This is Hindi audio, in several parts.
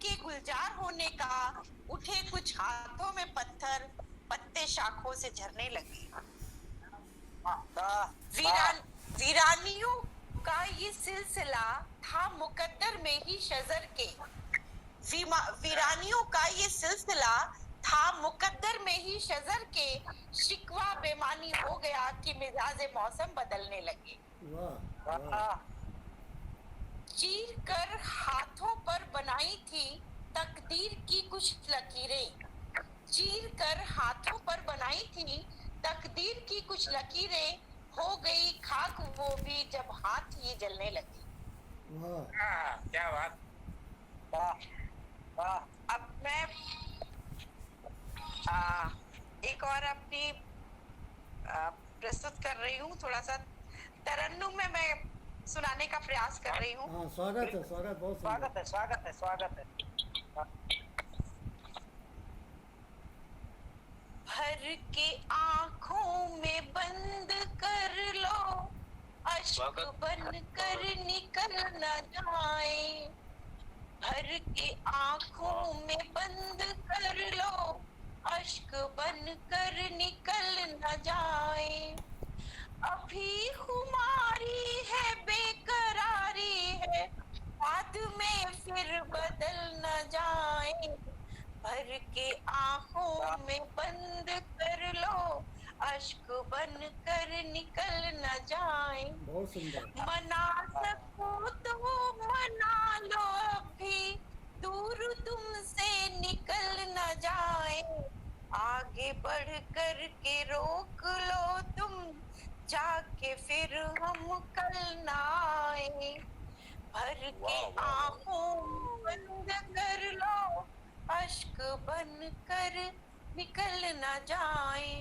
के गुलजार होने का, उठे कुछ हाथों में पत्थर, पत्ते शाखों से झरने लगे। वीरानियों का ये सिलसिला था मुकद्दर में ही शजर के। वीरानियों का ये सिलसिला था मुकद्दर में ही शजर के। शिकवा बेमानी हो गया कि मिजाजे मौसम बदलने लगे। चीर कर हाथों पर बनाई थी तकदीर की कुछ लकीरें। चीर कर हाथों पर बनाई थी तकदीर की कुछ लकीरें, हो गई खाक वो भी जब हाथ ये जलने लगे। क्या बात। अब मैं एक और अपनी प्रस्तुत कर रही हूँ। थोड़ा सा तरन्नुम में मैं सुनाने का प्रयास कर रही हूँ। स्वागत है, स्वागत, बहुत स्वागत है, स्वागत है, स्वागत है। भर के आँखों में बंद कर लो, अश्क बन कर निकल न जाए। भर के आँखों में बंद कर लो, अश्क बन कर निकल न जाए। अभी खुमारी है, बेकरारी है, बाद में फिर बदल न जाए। भर के आँखों में बंद कर लो, अश्क बन कर निकल न जाए। बहुत सुंदर। मना सको तो मना लो, अभी दूर तुमसे निकल न जाए। आगे बढ़ कर के रोक लो तुम, जाके फिर हम कल न आए। भर के आँखों बंद कर लो, अश्क बन कर निकल न जाए।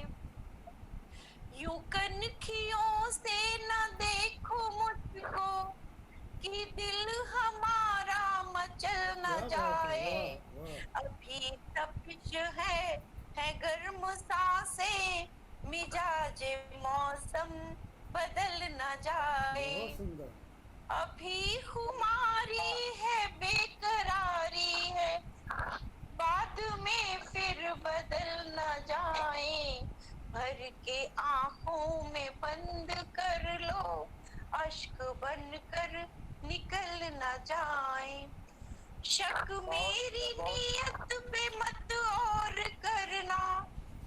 यूं कनखियों से न देखो मुझको, कि दिल हमारा मचल न जाए। अभी तपिश है गर्म सांसें, मिजाज मौसम बदल न जाए। अभी खुमारी है, बेकरारी है, बाद में फिर बदल न जाए। भर के आँखों में बंद कर लो, अश्क बन कर निकल न जाए। शक मेरी नीयत पे मत और करना,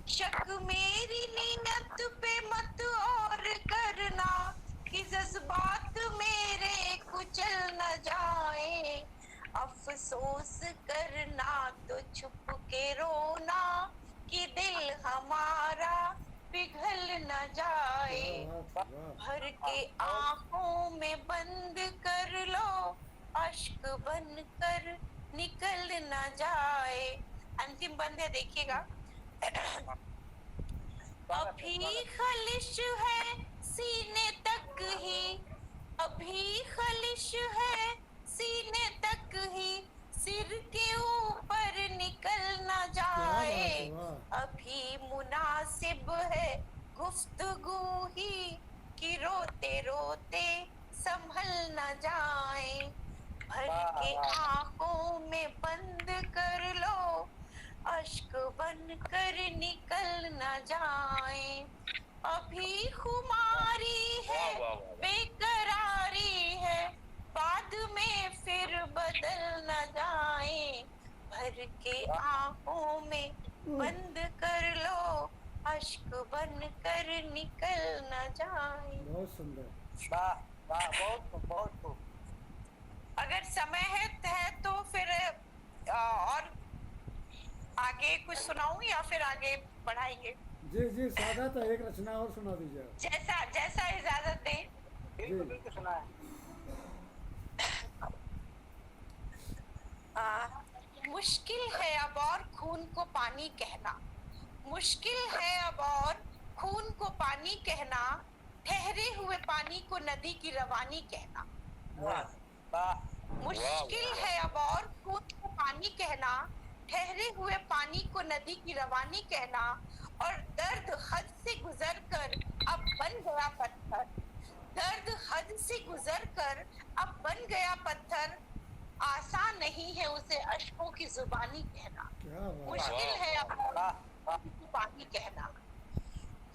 शक मेरी नीयत पे मत और करना, कि जज्बात मेरे कुचल न जाए। अफसोस करना तो छुप के रोना, कि दिल हमारा पिघल न जाए। भर के आँखों में बंद कर लो, अश्क बन कर निकल न जाए। अंतिम बंद है, देखिएगा। अभी खलिश है सीने तक ही, अभी खलिश है सीने तक ही, सिर के ऊपर निकल न जाए। अभी मुनासिब है गुफ्तगू ही, कि रोते रोते संभल न जाए। भर के आँखों में बंद कर लो, अश्क बन कर निकल न जाए। अभी खुमारी है, बेकरारी है, बाद में फिर बदल न जाए। भर के आँखों में बंद कर लो, अश्क बन कर निकल न जाए। बहुत सुंदर। बहुत खूब। अगर समय है तो फिर और आगे कुछ सुनाऊं या फिर आगे बढ़ाएंगे? जी जी, स्वागत है, एक रचना और सुना दीजिए। जैसा इजाजत दें। बिल्कुल सुना है। मुश्किल है अब और खून को पानी कहना, मुश्किल है अब और खून को पानी कहना, ठहरे हुए पानी को नदी की रवानी कहना। मुश्किल है अब और खून को पानी कहना, ठहरे हुए पानी को नदी की रवानी कहना, और दर्द हद से गुजर कर अब बन गया पत्थर, दर्द हद से गुजर कर अब बन गया पत्थर, आसान नहीं है उसे अश्कों जुबानी कहना, क्या बात मुश्किल है अब और वाह वाह खून को पानी कहना।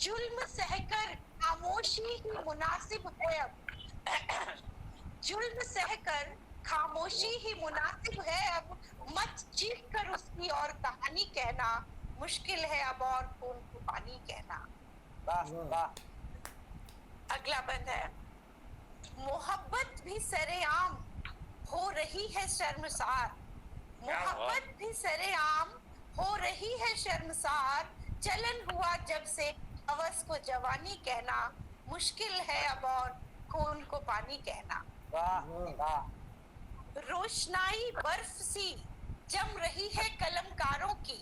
जुल्म सहकर खामोशी ही मुनासिब है अब, जुल्म सहकर खामोशी ही मुनासिब है अब, मत चीख कर उसकी और कहानी कहना, मुश्किल है अब और खून को पानी कहना। वाह वाह अगला बंद है, मोहब्बत भी सरेआम हो रही है शर्मसार, मोहब्बत भी सरेआम हो रही है शर्मसार, चलन हुआ जब से हवस को जवानी कहना, मुश्किल है अब और खून को पानी कहना। वाह वाह रोशनाई बर्फ सी जम रही है कलमकारों की,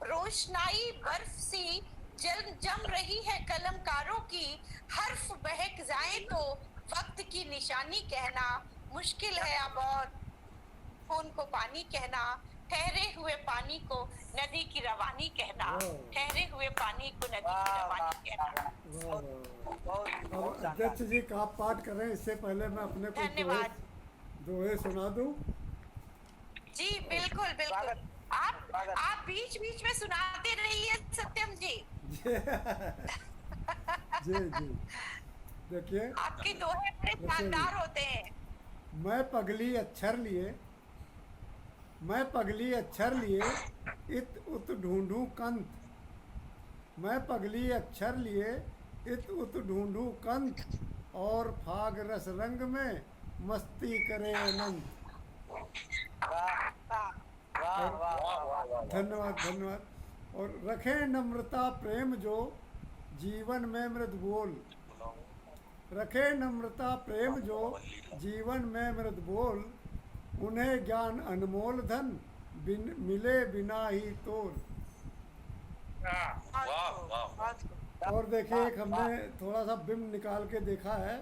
रोशनाई बर्फ सी जम रही है कलमकारों की, हर्फ बहक जाए तो वक्त की निशानी कहना, मुश्किल है अब और खून को पानी कहना। ठहरे हुए पानी को नदी की रवानी कहना, ठहरे हुए पानी को नदी की रवानी कहना। वाह वाह। बहुत अब बहुत अध्यक्ष जी का आप पाठ करें, इससे पहले मैं अपने को धन्यवाद। दोहे सुना दूं। जी बिल्कुल बिल्कुल, स्वागत। आप बीच बीच में सुनाते रहिए सत्यम जी। जी जी देखिए, आपके दोहे बड़े शानदार होते हैं। मैं पगली अक्षर लिए, मैं पगली अक्षर लिए इत उत ढूंढूं कंत, मैं पगली अक्षर लिए इत उत ढूंढूं कंत, और फाग रस रंग में मस्ती करे अनंत। वाह वाह वाह वाह वाह धन्यवाद धन्यवाद। और रखें नम्रता प्रेम जो जीवन में मृद बोल, रखे नम्रता प्रेम जो जीवन में मृद बोल, उन्हें ज्ञान अनमोल धन मिले बिना ही तोल। और देखिए, एक हमने थोड़ा सा बिंब निकाल के देखा है,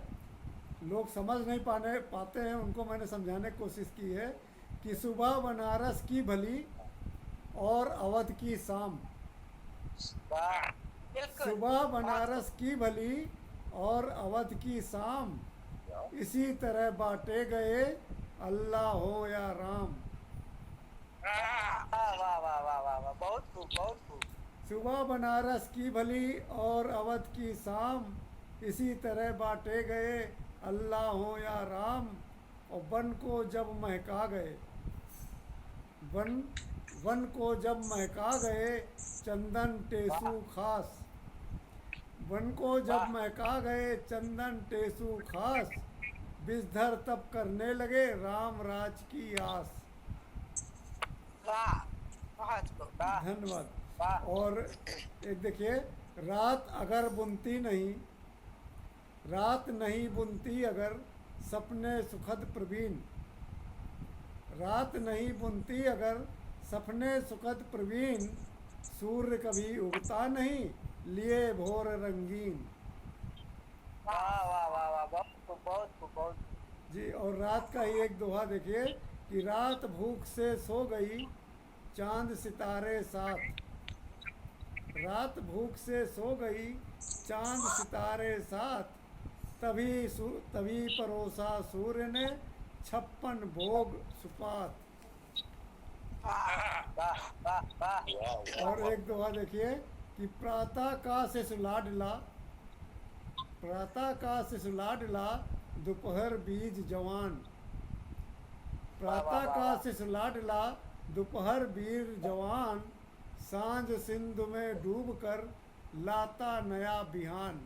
लोग समझ नहीं पाते हैं, उनको मैंने समझाने की कोशिश की है कि सुबह बनारस की भली और अवध की शाम, वाह बिल्कुल सुबह बनारस की भली और अवध की शाम, इसी तरह बांटे गए अल्लाह हो या राम। वाह वाह वाह वाह वाह वाह बहुत खूब बहुत खूब। सुबह बनारस की भली और अवध की शाम, इसी तरह बांटे गए अल्लाह हो या राम। और वन को जब महका गए, वन को जब महका गए चंदन टेसू खास, वन को जब महका गए चंदन टेसू खास, विषधर तब करने लगे राम राज की आस। वाह बहुत खूब। वाह धन्यवाद। वाह और एक देखिए, रात अगर बुनती नहीं, रात नहीं बुनती अगर सपने सुखद प्रवीण, रात नहीं बुनती अगर सपने सुखद प्रवीण, सूर्य कभी उगता नहीं लिए भोर रंगीन। वाह वाह वाह वाह बहुत खूब बहुत खूब बहुत खूब। जी, और रात का ही एक दोहा देखिए कि रात भूख से सो गई चांद सितारे साथ, रात भूख से सो गई चांद सितारे साथ, तभी परोसा सूर्य ने 56 भोग सुपात। वाह वाह वाह और एक दोहा देखिए कि प्रातः का से सुलाडला, प्रातः का से सुलाडला दोपहर बीज जवान, प्रातः का से सुलाडला दोपहर बीज जवान, सांझ सिंधु में डूब कर लाता नया बिहान।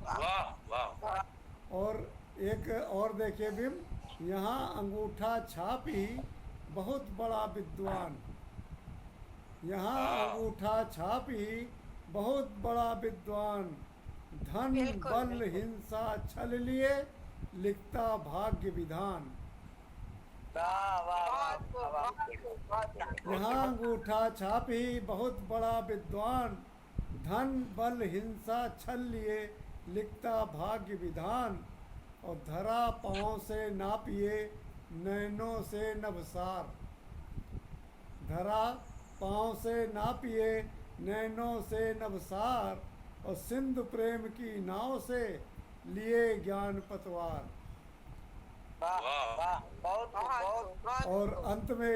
वाह वाह और एक और देखिए बिम, यहाँ अंगूठा छाप ही बहुत बड़ा विद्वान, यहाँ अंगूठा छाप ही बहुत बड़ा विद्वान, धन बिल्कुल, बल बिल्कुल। हिंसा छल लिए लिखता भाग्य विधान। वाह वाह बहुत खूब, वाह बहुत खूब, बहुत खूब। यहाँ अंगूठा छाप ही बहुत बड़ा विद्वान, धन बल हिंसा छल लिए लिखता भाग्य विधान। और धरा पाँव से नापिए नैनों से नभसार, धरा पाँव से नापिए नैनों से नभसार, और सिंधु प्रेम की नाव से लिए ज्ञान पतवार। वाह वाह बहुत खूब बहुत बहुत और अंत में